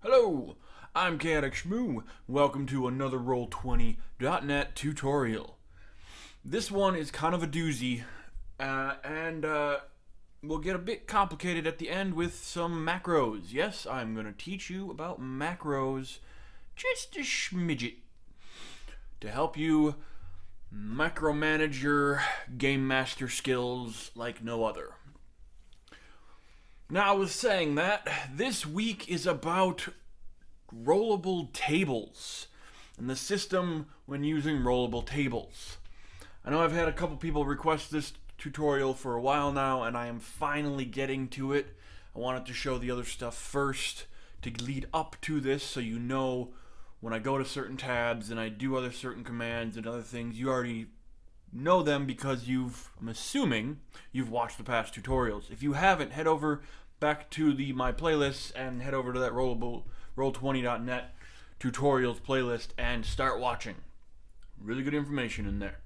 Hello, I'm chaotic Shmoo. Welcome to another Roll20.net tutorial. This one is kind of a doozy, and we'll get a bit complicated at the end with some macros. Yes, I'm going to teach you about macros just a schmidget to help you micromanage your game master skills like no other. Now, I was saying that this week is about rollable tables and the system when using rollable tables. I know I've had a couple people request this tutorial for a while now, and I am finally getting to it. I wanted to show the other stuff first to lead up to this, so you know when I go to certain tabs and I do other certain commands and other things, you already know them because I'm assuming you've watched the past tutorials. If you haven't, head over back to my playlists and head over to that Roll20.net tutorials playlist and start watching. Really good information in there.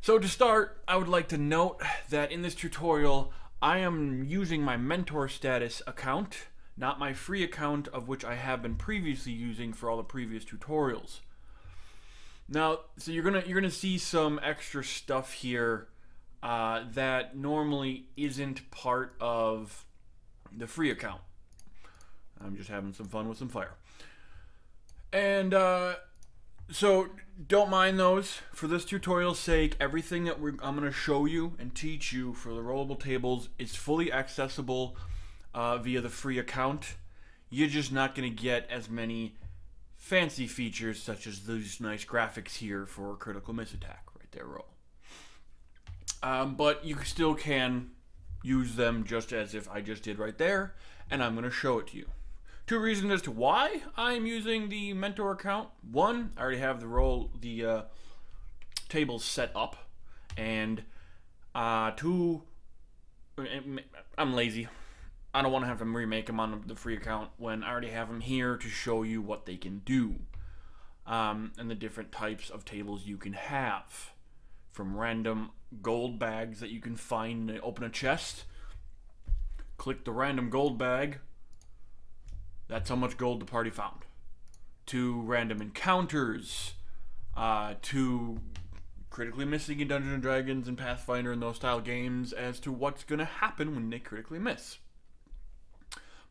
So to start, I would like to note that in this tutorial I am using my mentor status account, not my free account of which I have been previously using for all the previous tutorials. Now, so you're gonna see some extra stuff here that normally isn't part of the free account. I'm just having some fun with some fire. And so don't mind those. For this tutorial's sake, everything that I'm going to show you and teach you for the rollable tables is fully accessible via the free account. You're just not going to get as many fancy features such as these nice graphics here for critical miss attack. Right there, roll. But you still can use them just as if I just did right there, and I'm going to show it to you. Two reasons as to why I'm using the mentor account. One, I already have the tables set up, and two, I'm lazy. I don't want to have to remake them on the free account when I already have them here to show you what they can do, and the different types of tables you can have. From random gold bags that you can find and open a chest. Click the random gold bag. That's how much gold the party found. To random encounters. To critically missing in Dungeons & Dragons and Pathfinder and those style games as to what's going to happen when they critically miss.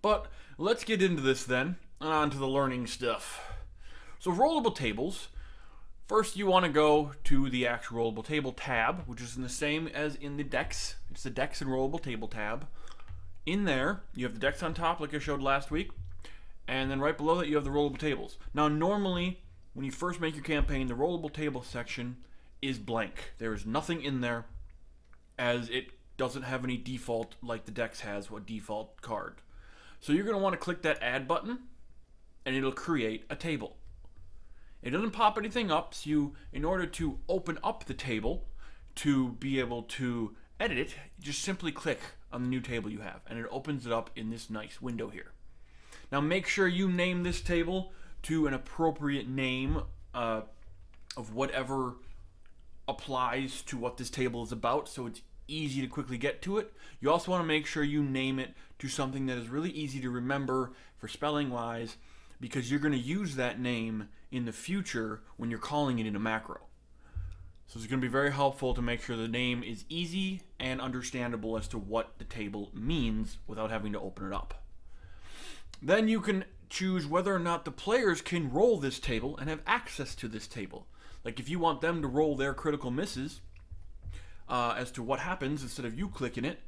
But let's get into this then. On to the learning stuff. So rollable tables. First, you want to go to the actual rollable table tab, which is the same as in the decks. It's the decks and rollable table tab. In there, you have the decks on top, like I showed last week, and then right below that, you have the rollable tables. Now, normally, when you first make your campaign, the rollable table section is blank. There is nothing in there, as it doesn't have any default like the decks has, what default card. So you're going to want to click that add button, and it'll create a table. It doesn't pop anything up, so in order to open up the table, to be able to edit it, just simply click on the new table you have, and it opens it up in this nice window here. Now make sure you name this table to an appropriate name of whatever applies to what this table is about, so it's easy to quickly get to it. You also want to make sure you name it to something that is really easy to remember for spelling wise, because you're going to use that name in the future when you're calling it in a macro. So it's going to be very helpful to make sure the name is easy and understandable as to what the table means without having to open it up. Then you can choose whether or not the players can roll this table and have access to this table. Like if you want them to roll their critical misses as to what happens instead of you clicking it,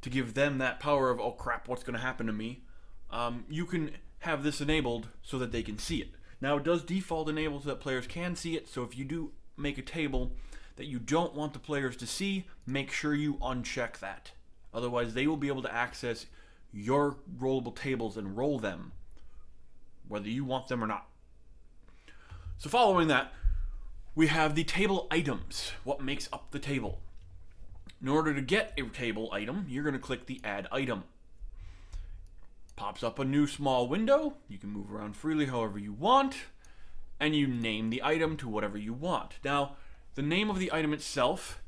to give them that power of, oh crap, what's going to happen to me, you can have this enabled so that they can see it. Now it does default enable so that players can see it, so if you do make a table that you don't want the players to see, make sure you uncheck that. Otherwise they will be able to access your rollable tables and roll them, whether you want them or not. So following that, we have the table items, what makes up the table. In order to get a table item, you're going to click the add item. Pops up a new small window. You can move around freely however you want, and you name the item to whatever you want. Now, the name of the item itself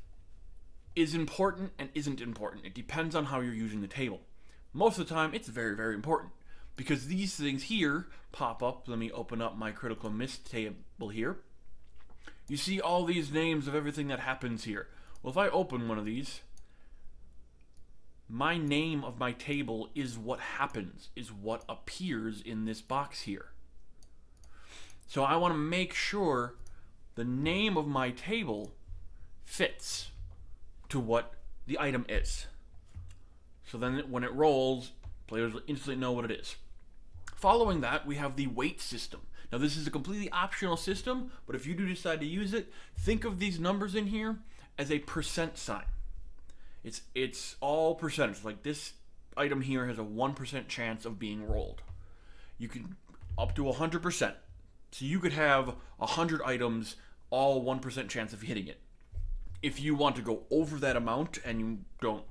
is important and isn't important. It depends on how you're using the table. Most of the time, it's very, very important, because these things here pop up. Let me open up my critical miss table here. You see all these names of everything that happens here. Well, if I open one of these, my name of my table is what happens, is what appears in this box here. So I want to make sure the name of my table fits to what the item is. So then when it rolls, players will instantly know what it is. Following that, we have the weight system. Now this is a completely optional system, but if you do decide to use it, think of these numbers in here as a percent sign. It's all percentage. Like this item here has a 1% chance of being rolled. You can up to 100%. So you could have 100 items, all 1% chance of hitting it. If you want to go over that amount and you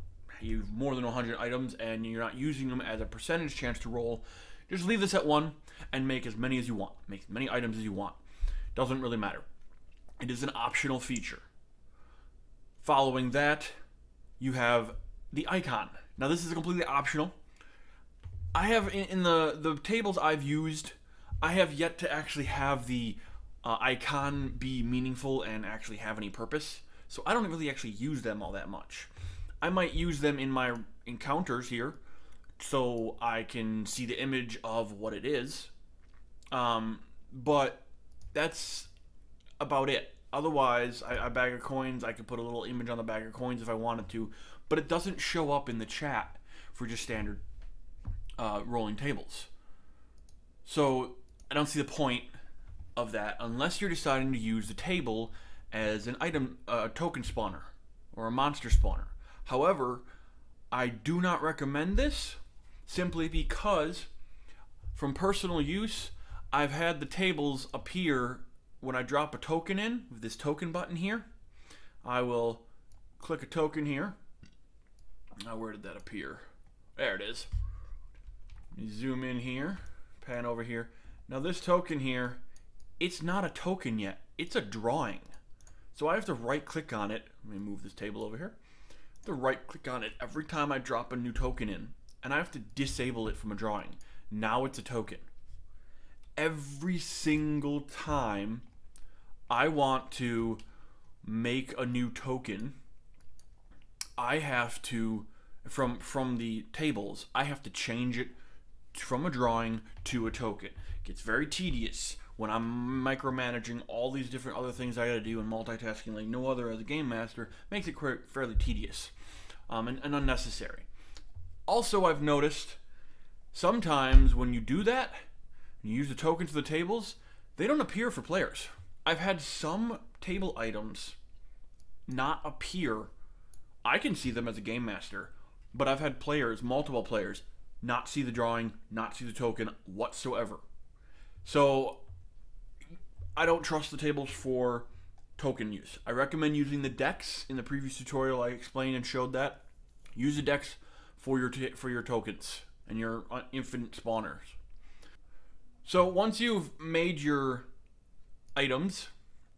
have more than 100 items and you're not using them as a percentage chance to roll, just leave this at 1 and make as many as you want. Make as many items as you want. Doesn't really matter. It is an optional feature. Following that, you have the icon. Now this is completely optional. I have in the tables I've used, I have yet to actually have the icon be meaningful and actually have any purpose. So I don't really actually use them all that much. I might use them in my encounters here so I can see the image of what it is. But that's about it. Otherwise, a bag of coins, I could put a little image on the bag of coins if I wanted to, but it doesn't show up in the chat for just standard rolling tables. So I don't see the point of that unless you're deciding to use the table as an item, token spawner or a monster spawner. However, I do not recommend this simply because from personal use, I've had the tables appear when I drop a token in with this token button here. I will click a token here. Now, where did that appear? There it is. You zoom in here, pan over here. Now this token here, it's not a token yet. It's a drawing. So I have to right click on it. Let me move this table over here. I have to right click on it every time I drop a new token in. And I have to disable it from a drawing. Now it's a token. Every single time I want to make a new token, I have to, from the tables, I have to change it from a drawing to a token. It gets very tedious when I'm micromanaging all these different other things I gotta do and multitasking like no other as a game master. Makes it fairly tedious and unnecessary. Also, I've noticed sometimes when you do that, you use the tokens for the tables, they don't appear for players. I've had some table items not appear. I can see them as a game master, but I've had players, multiple players, not see the drawing, not see the token whatsoever. So I don't trust the tables for token use. I recommend using the decks. In the previous tutorial I explained and showed that. Use the decks for your tokens and your infinite spawners. So once you've made your items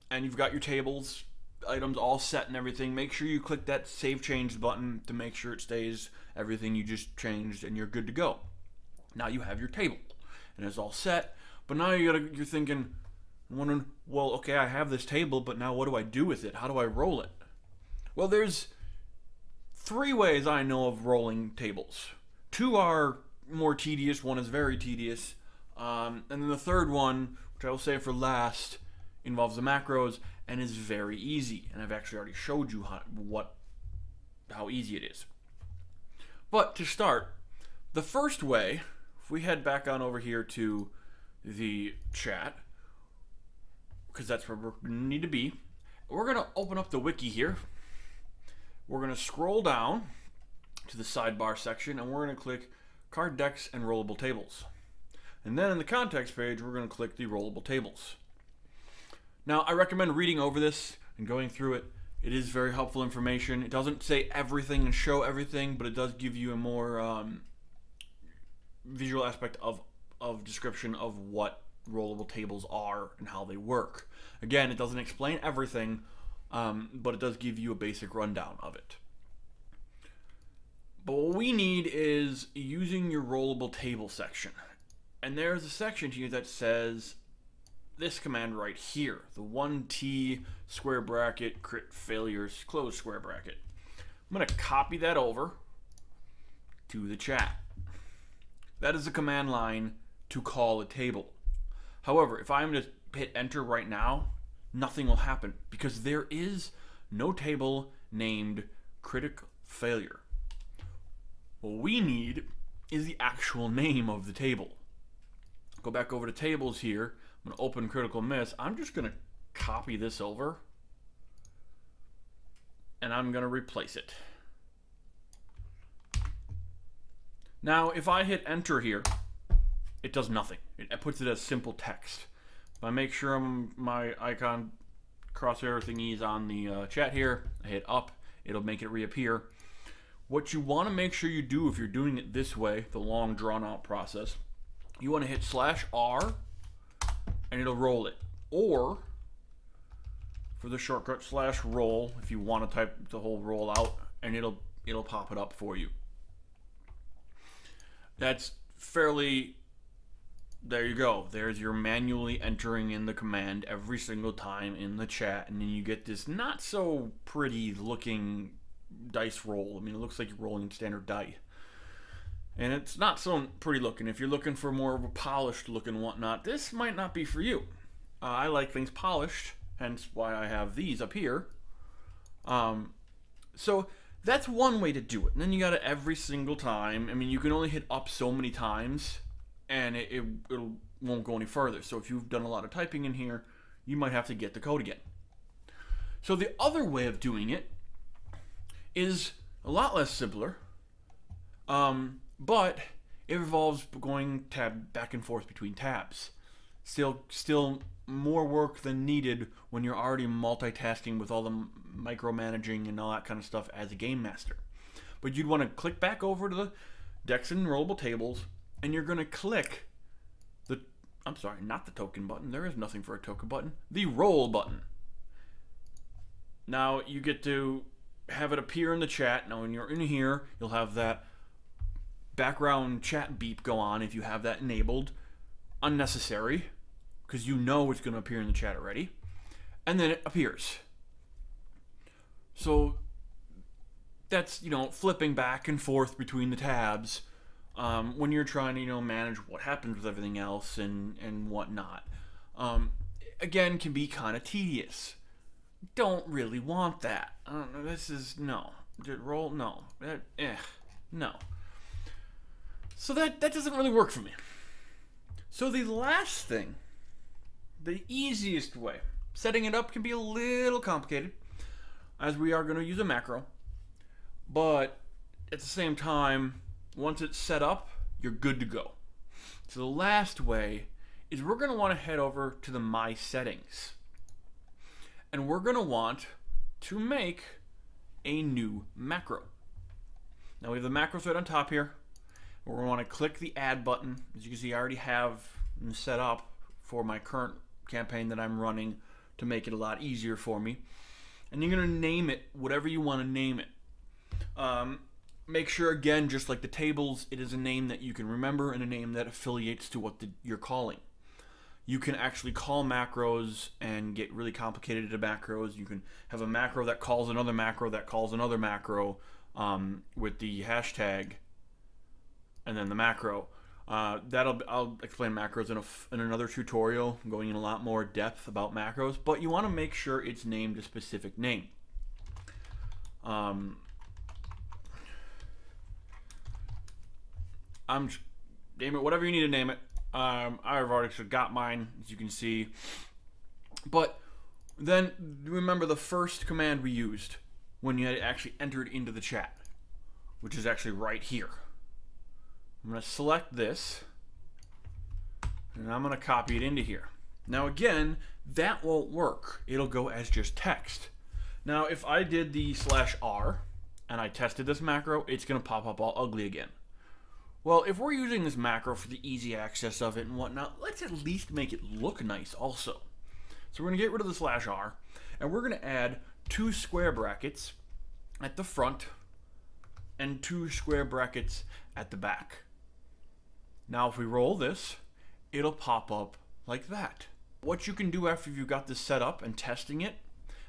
and you've got your tables, items all set and everything, make sure you click that save change button to make sure it stays everything you just changed and you're good to go. Now you have your table and it's all set, but now you're thinking, wondering, well, okay, I have this table, but now what do I do with it? How do I roll it? Well, there's 3 ways I know of rolling tables. 2 are more tedious, 1 is very tedious, and then the third one, which I will save for last, involves the macros and is very easy. And I've actually already showed you how easy it is. But to start, the first way, if we head back on over here to the chat, because that's where we're going to need to be, we're going to open up the wiki here. We're going to scroll down to the sidebar section and we're going to click card decks and rollable tables. And then in the context page, we're going to click the rollable tables. Now, I recommend reading over this and going through it. It is very helpful information. It doesn't say everything and show everything, but it does give you a more visual aspect of description of what rollable tables are and how they work. Again, it doesn't explain everything, but it does give you a basic rundown of it. But what we need is using your rollable table section. And there's a section here that says this command right here, the 1t square bracket crit failures close square bracket. I'm going to copy that over to the chat. That is the command line to call a table. However, if I'm to hit enter right now, nothing will happen because there is no table named critical failure. What we need is the actual name of the table. Go back over to tables here. I'm going to open critical miss. I'm just going to copy this over and I'm going to replace it. Now, if I hit enter here, it does nothing. It puts it as simple text. If I make sure my icon crosshair thingy is on the chat here, I hit up, it'll make it reappear. What you want to make sure you do if you're doing it this way, the long drawn out process, you want to hit /R and it'll roll it. Or for the shortcut /roll if you want to type the whole roll out, and it'll pop it up for you. That's fairly, there you go. There's your manually entering in the command every single time in the chat, and then you get this not so pretty looking dice roll. I mean, it looks like you're rolling standard die. And it's not so pretty looking. If you're looking for more of a polished look and whatnot, this might not be for you. I like things polished, hence why I have these up here. So that's one way to do it. And then you got it every single time. I mean, you can only hit up so many times, and it won't go any further. So if you've done a lot of typing in here, you might have to get the code again. So the other way of doing it is a lot less simpler, but it involves going back and forth between tabs. Still more work than needed when you're already multitasking with all the micromanaging and all that kind of stuff as a game master. But you'd want to click back over to the decks and rollable tables, and you're going to click the, I'm sorry, not the token button. There is nothing for a token button. The roll button. Now you get to have it appear in the chat. Now when you're in here, you'll have that background chat beep go on if you have that enabled. Unnecessary, because you know it's going to appear in the chat already. And then it appears. So that's, flipping back and forth between the tabs when you're trying to, manage what happens with everything else and whatnot. Again, can be kind of tedious. Don't really want that. This is, no. Roll, no. No. So that doesn't really work for me. So the last thing, the easiest way, setting it up can be a little complicated, as we are going to use a macro, but at the same time, once it's set up, you're good to go. So the last way is we're going to want to head over to the My Settings, and we're going to want to make a new macro. Now we have the macros right on top here. We're going to want to click the Add button. As you can see, I already have them set up for my current campaign that I'm running to make it a lot easier for me. And you're going to name it whatever you want to name it. Make sure, again, just like the tables, it is a name that you can remember and a name that affiliates to what you're calling. You can actually call macros and get really complicated into macros. You can have a macro that calls another macro that calls another macro with the hashtag and then the macro. I'll explain macros in another tutorial, going in a lot more depth about macros, but you want to make sure it's named a specific name. Name it whatever you need to name it. I've already got mine, as you can see. But then remember the first command we used when you had actually entered into the chat, which is actually right here. I'm going to select this, and I'm going to copy it into here. Now again, that won't work. It'll go as just text. Now if I did the /R and I tested this macro, it's going to pop up all ugly again. Well, if we're using this macro for the easy access of it and whatnot, let's at least make it look nice also. So we're going to get rid of the /r, and we're going to add 2 square brackets at the front and 2 square brackets at the back. Now if we roll this, it'll pop up like that. What you can do after you've got this set up and testing it,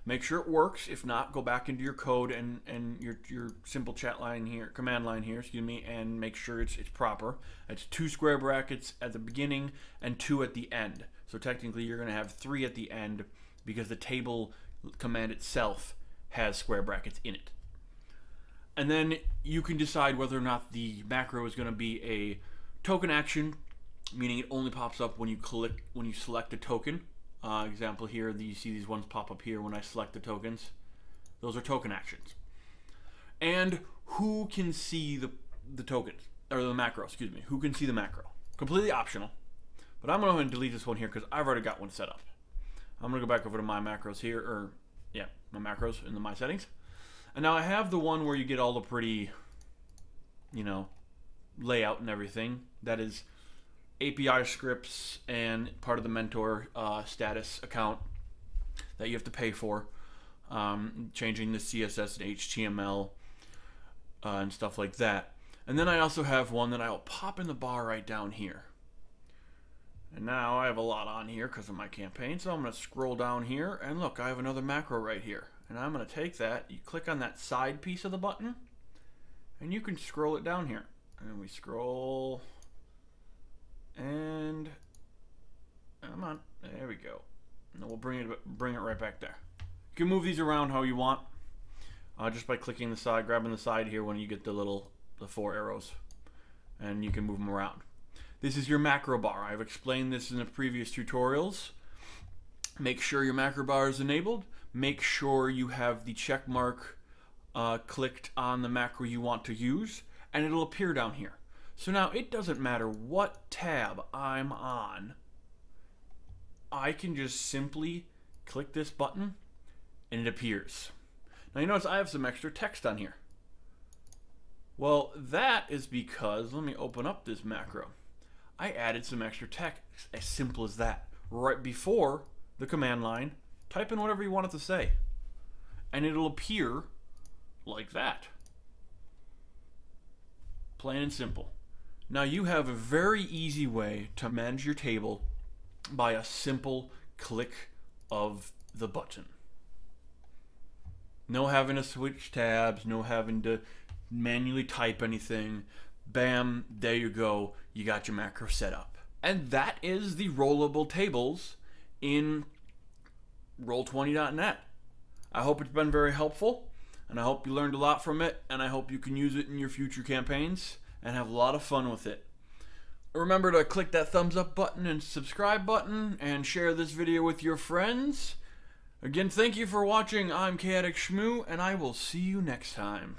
make sure it works. If not, go back into your code and your simple chat line here, command line here, excuse me, and make sure it's proper. It's 2 square brackets at the beginning and 2 at the end. So technically you're going to have 3 at the end because the table command itself has square brackets in it. And then you can decide whether or not the macro is going to be a token action, meaning it only pops up when you select a token. Example here, you see these ones pop up here when I select the tokens. Those are token actions. And who can see the tokens, or the macro, excuse me. Who can see the macro? Completely optional. But I'm going to go ahead and delete this one here because I've already got one set up. I'm going to go back over to my macros here, or yeah, my macros in the my settings. And now I have the one where you get all the pretty, you know, layout and everything. That is API scripts and part of the mentor status account that you have to pay for, changing the CSS and HTML and stuff like that. And then I also have one that I'll pop in the bar right down here. And now I have a lot on here because of my campaign, so I'm going to scroll down here and look, I have another macro right here. And I'm going to take that, you click on that side piece of the button and you can scroll it down here. And we scroll, and come on, there we go. And then we'll bring it right back there. You can move these around how you want, just by clicking the side, grabbing the side here when you get the 4 arrows, and you can move them around. This is your macro bar. I've explained this in the previous tutorials. Make sure your macro bar is enabled. Make sure you have the check mark clicked on the macro you want to use, and it'll appear down here. So now it doesn't matter what tab I'm on, I can just simply click this button and it appears. Now you notice I have some extra text on here. Well, that is because, let me open up this macro. I added some extra text, as simple as that. Right before the command line, type in whatever you want it to say, and it'll appear like that. Plain and simple. Now you have a very easy way to manage your table by a simple click of the button. No having to switch tabs, no having to manually type anything. Bam, there you go. You got your macro set up. And that is the rollable tables in Roll20.net. I hope it's been very helpful, and I hope you learned a lot from it, and I hope you can use it in your future campaigns and have a lot of fun with it. Remember to click that thumbs up button and subscribe button and share this video with your friends. Again, thank you for watching. I'm Shmoo, and I will see you next time.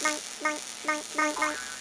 Bye, bye, bye, bye, bye.